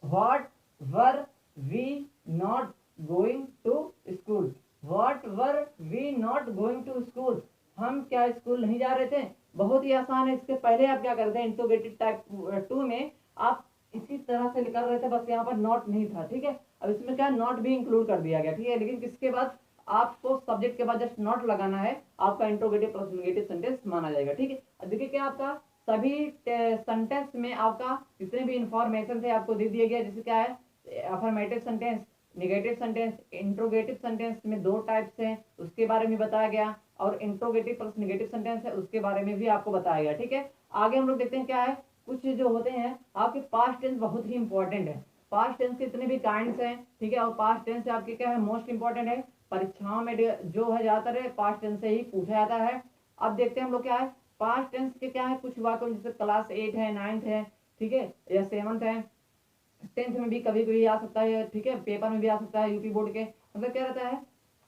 what were we not going to school. What were we not going to school, हम क्या स्कूल नहीं जा रहे थे। बहुत ही आसान है। इसके पहले आप क्या करते हैं, इंट्रोगेटिव टाइप 2 में आप इसी तरह से कर रहे थे, बस यहाँ पर नॉट नहीं था। ठीक है, अब इसमें क्या, नॉट भी इंक्लूड कर दिया गया। ठीक है, लेकिन किसके बाद आपको सब्जेक्ट के बाद जस्ट नॉट लगाना है, आपका इंट्रोगेटिव प्लस नेगेटिव सेंटेंस माना जाएगा। ठीक है, अब देखिए क्या आपका सभी सेंटेंस में आपका जितने भी इंफॉर्मेशन थे आपको दे दिए गए। जैसे क्या है, affirmative sentence, negative sentence. Interrogative sentence में दो टाइप्स हैं, उसके बारे में बताया गया, और इंट्रोगेटिव प्लस नेगेटिव सेंटेंस है, उसके बारे में भी आपको बताया गया। ठीक है, आगे हम लोग देखते हैं क्या है, कुछ जो होते हैं आपके पास्ट टेंस बहुत ही इंपॉर्टेंट है। पास्ट टेंस के इतने भी काइंड्स हैं। ठीक है, और पास्ट टेंस आपके क्या है, मोस्ट इंपॉर्टेंट है। परीक्षाओं में जो है ज्यादातर है पास्ट टेंस से ही पूछा जाता है। अब देखते हैं हम लोग क्या है, पास्ट टेंस के क्या है, कुछ वाक्यों जैसे क्लास 8 है, 9th है, ठीक है, या 7th है, 10th में भी कभी कभी आ सकता है। ठीक है, पेपर में भी आ सकता है यूपी बोर्ड के। मतलब क्या रहता है,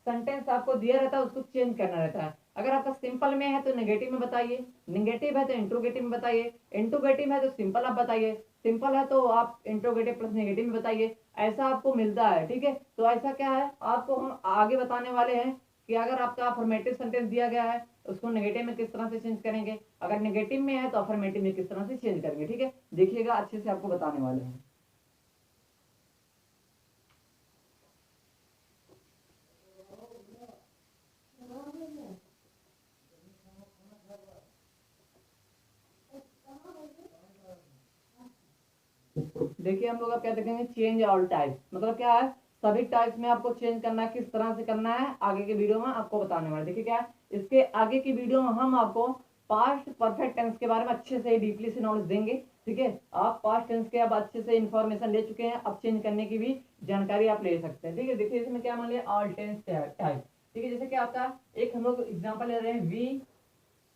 सेंटेंस आपको दिया रहता है, उसको चेंज करना रहता है। अगर आपका सिंपल में है तो नेगेटिव में बताइए, नेगेटिव है तो इंट्रोगेटिव में बताइए, इंट्रोगेटिव है तो सिंपल आप बताइए, सिंपल है तो आप इंट्रोगेटिव प्लस नेगेटिव में बताइए। ऐसा आपको मिलता है। ठीक है, तो ऐसा क्या है, आपको हम आगे बताने वाले हैं कि अगर आपका अफर्मेटिव सेंटेंस दिया गया है उसको नेगेटिव में किस तरह से चेंज करेंगे, अगर नेगेटिव में है तो अफर्मेटिव में किस तरह से चेंज करेंगे। ठीक है, देखिएगा, अच्छे से आपको बताने वाले हैं। देखिए हम लोग अब क्या देखेंगे, चेंज ऑल टाइप। मतलब क्या है, सभी टाइप्स में आपको चेंज करना है, किस तरह से करना है आगे के वीडियो में आपको बताने वाले। देखिए क्या है, इसके आगे की वीडियो में हम आपको पास्ट परफेक्ट टेंस के बारे में अच्छे से डीपली से नॉलेज देंगे। ठीक है, आप पास्ट टेंस के अब अच्छे से इंफॉर्मेशन ले चुके हैं, अब चेंज करने की भी जानकारी आप ले सकते हैं। ठीक है, देखिए इसमें क्या मान लिया, ऑल टेंस टाइप। ठीक है, जैसे क्या आपका एक हम लोग एग्जाम्पल ले रहे हैं, वी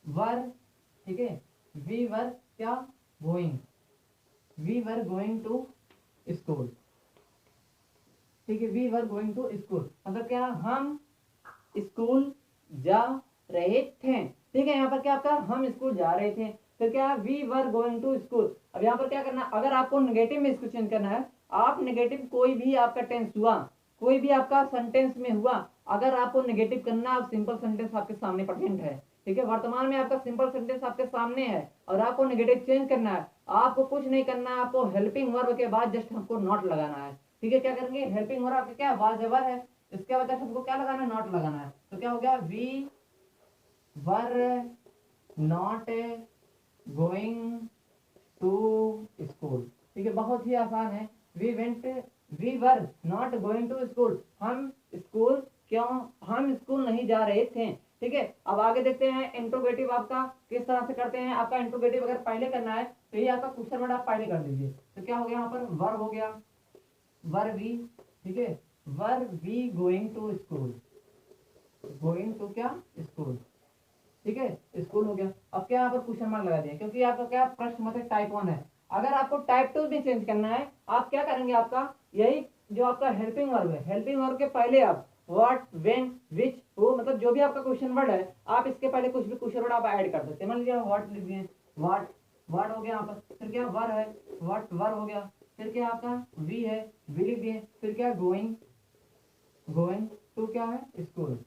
वर। ठीक है, वी वर क्या, going, we were going to school. ठीक है, we were going to school मतलब क्या, हम स्कूल जा रहे थे। ठीक है, यहाँ पर क्या आपका, हम स्कूल जा रहे थे। फिर क्या, we were going to school. अब यहाँ पर क्या करना, अगर आपको नेगेटिव में इसको चेंज करना है, आप नेगेटिव कोई भी आपका टेंस हुआ, कोई भी आपका सेंटेंस में हुआ, अगर आपको नेगेटिव करना, आप सिंपल सेंटेंस आपके सामने प्रेजेंट है। ठीक है, वर्तमान में आपका सिंपल सेंटेंस आपके सामने है और आपको नेगेटिव चेंज करना है, आपको कुछ नहीं करना है, आपको हेल्पिंग वर्ब के बाद जस्ट हमको नॉट लगाना है। ठीक है, क्या करेंगे, हेल्पिंग वर्ब आपका क्या, वाज एवर है, इसके बाद हमको क्या लगाना है, नॉट लगाना है। तो क्या हो गया, we were not going to school. ठीक है, बहुत ही आसान है। We were not going to school, हम स्कूल क्यों, हम स्कूल नहीं जा रहे थे। ठीक है, अब आगे देखते हैं इंट्रोगेटिव आपका किस तरह से करते हैं। आपका इंट्रोगेटिव अगर पहले करना है तो ये आपका क्वेश्चन वर्ड आप पहले कर दीजिए। तो क्या हो गया, यहाँ पर वर हो गया, वर वी। ठीक है, were we going to school, going to क्या, स्कूल। ठीक है, स्कूल हो गया। अब क्या यहाँ पर क्वेश्चन मार्क लगा दिया क्योंकि आपका क्या प्रश्न मतलब टाइप 1 है। अगर आपको टाइप 2 में चेंज करना है, आप क्या करेंगे, आपका यही जो आपका हेल्पिंग वर्ब है, हेल्पिंग वर्ब के पहले आप व्हाट, व्हेन, व्हिच, हु, मतलब जो भी आपका क्वेश्चन वर्ड है, आप इसके पहले कुछ भी क्वेश्चन वर्ड आप ऐड कर सकते हैं। मान लीजिए व्हाट लिख दिए, व्हाट, व्हाट हो गया यहाँ पर। फिर क्या, वर है, व्हाट वर हो गया। फिर क्या आपका वी है, वी लिख दिए। फिर क्या, गोइंग, गोइंग टू क्या है, स्कूल,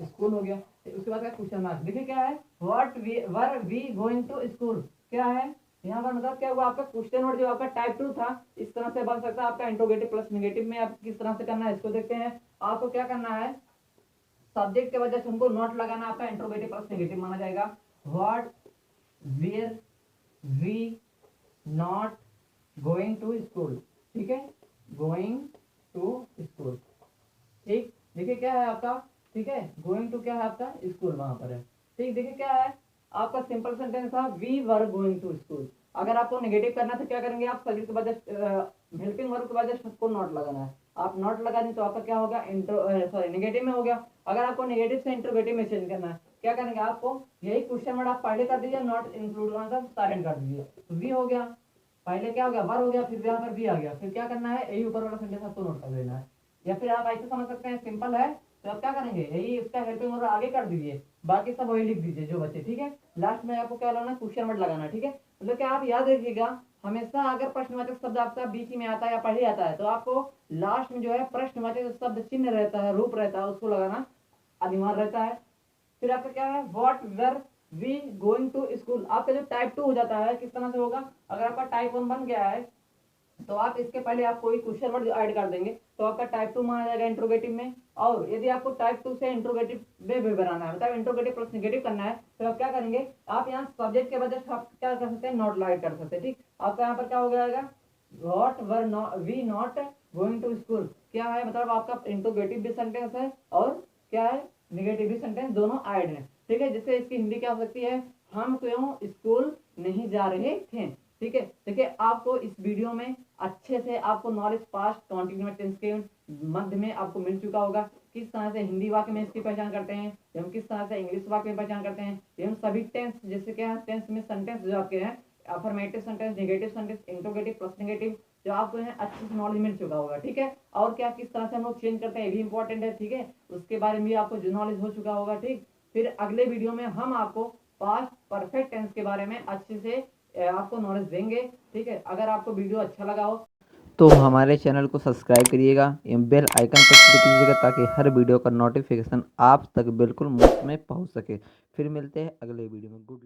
स्कूल हो गया। उसके बाद क्वेश्चन मार्क, देखिए क्या है, what were we going to school, क्या है यहाँ पर, मतलब क्या हुआ आपका क्वेश्चन वर्ड जो आपका टाइप 2 था, इस तरह से बन सकता है आपका इंट्रोगेटिव प्लस नेगेटिव में। आप किस तरह से करना है इसको देखते हैं। आपको क्या करना है, सब्जेक्ट के वजह से हमको नॉट लगाना, आपका इंट्रोगेटिव प्लस नेगेटिव माना जाएगा। What were we not going to school, ठीक है, गोइंग टू स्कूल, ठीक। देखिए क्या है आपका, ठीक है, गोइंग टू क्या है आपका, स्कूल वहां पर है, ठीक। देखिए क्या है आपका सिंपल सेंटेंस था, we were going to school. अगर आपको नेगेटिव करना तो क्या करेंगे आप, सब्जेक्ट के वजह हेल्पिंग वर्ब के वजह सबको नॉट लगाना है। आप नॉट लगा दें तो आपका क्या होगा, सॉरी नेगेटिव में हो गया। अगर आपको नेगेटिव से इंट्रोगेटिव में चेंज करना है, क्या करेंगे आपको, यही क्वेश्चन वर्ड आप पहले कर दीजिए, नॉट इंक्लूड साइलेंट कर दीजिए, तो वी हो गया, पहले क्या हो गया, वर हो गया, फिर यहाँ पर वी आ गया, फिर क्या करना है, यही ऊपर वाला सेंटेंस आपको नोट कर देना है। या फिर आप ऐसे समझ सकते हैं, सिंपल है, तो आप क्या करेंगे, यही इसका हेल्पिंग वर्ब आगे कर दीजिए, बाकी सब वही लिख दीजिए जो बचे, ठीक है। लास्ट में आपको क्या लगाना, क्वेश्चन वर्ड लगाना, ठीक है। मतलब क्या आप याद रखिएगा, हमेशा अगर प्रश्नवाचक शब्द आपका बीच में आता है या पहले आता है, तो आपको लास्ट में जो है प्रश्नवाचक शब्द चिन्ह रहता है, रूप रहता है, उसको लगाना अनिवार्य रहता है। फिर आपका क्या है, what were we going to school, आपका जो टाइप 2 हो जाता है किस तरह से होगा, अगर आपका टाइप 1 बन गया है तो आप इसके पहले आप कोई क्वेश्चन वर्ड ऐड कर देंगे तो आपका टाइप 2 माना जाएगा इंट्रोगेटिव में। और यदि आपको टाइप 2 से इंट्रोगेटिव में भी बनाना है, मतलब इंट्रोगेटिव प्लस नेगेटिव करना है, तो आप क्या करेंगे, आप यहाँ सब्जेक्ट के वजह से आप क्या कर सकते हैं, नॉट ऐड कर सकते हैं, ठीक। आपका यहाँ पर क्या हो जाएगा, what were we not going to school, क्या है, मतलब आपका इंट्रोगेटिव भी सेंटेंस है और क्या है, नेगेटिव भी सेंटेंस, दोनों ऐड है, ठीक है। जिससे इसकी हिंदी क्या हो सकती है, हम क्यों स्कूल नहीं जा रहे थे, ठीक है। देखिए आपको इस वीडियो में अच्छे से आपको नॉलेज पास्ट कॉन्टिन्यूअस टेंस के मध्य में आपको मिल चुका होगा, किस तरह से हिंदी वाक्य में इसकी पहचान करते हैं, एवं किस तरह से इंग्लिश वाक्य में पहचान करते हैं, एवं सभी टेंस जैसे क्या टेंस में सेंटेंस जो आपके हैं, affirmative sentence, negative sentence, interrogative plus negative, जो आपको है अच्छे से नॉलेज मिल चुका होगा, ठीक है। और क्या किस तरह से हम लोग चेंज करते हैं ये भी इंपॉर्टेंट है, ठीक है, उसके बारे में भी आपको जो नॉलेज हो चुका होगा, ठीक। फिर अगले वीडियो में हम आपको पास्ट परफेक्ट टेंस के बारे में अच्छे से आपको नॉलेज देंगे, ठीक है। अगर आपको वीडियो अच्छा लगा हो तो हमारे चैनल को सब्सक्राइब करिएगा एवं बेल आइकन पर क्लिक कीजिएगा ताकि हर वीडियो का नोटिफिकेशन आप तक बिल्कुल मुफ्त में पहुंच सके। फिर मिलते हैं अगले वीडियो में। गुड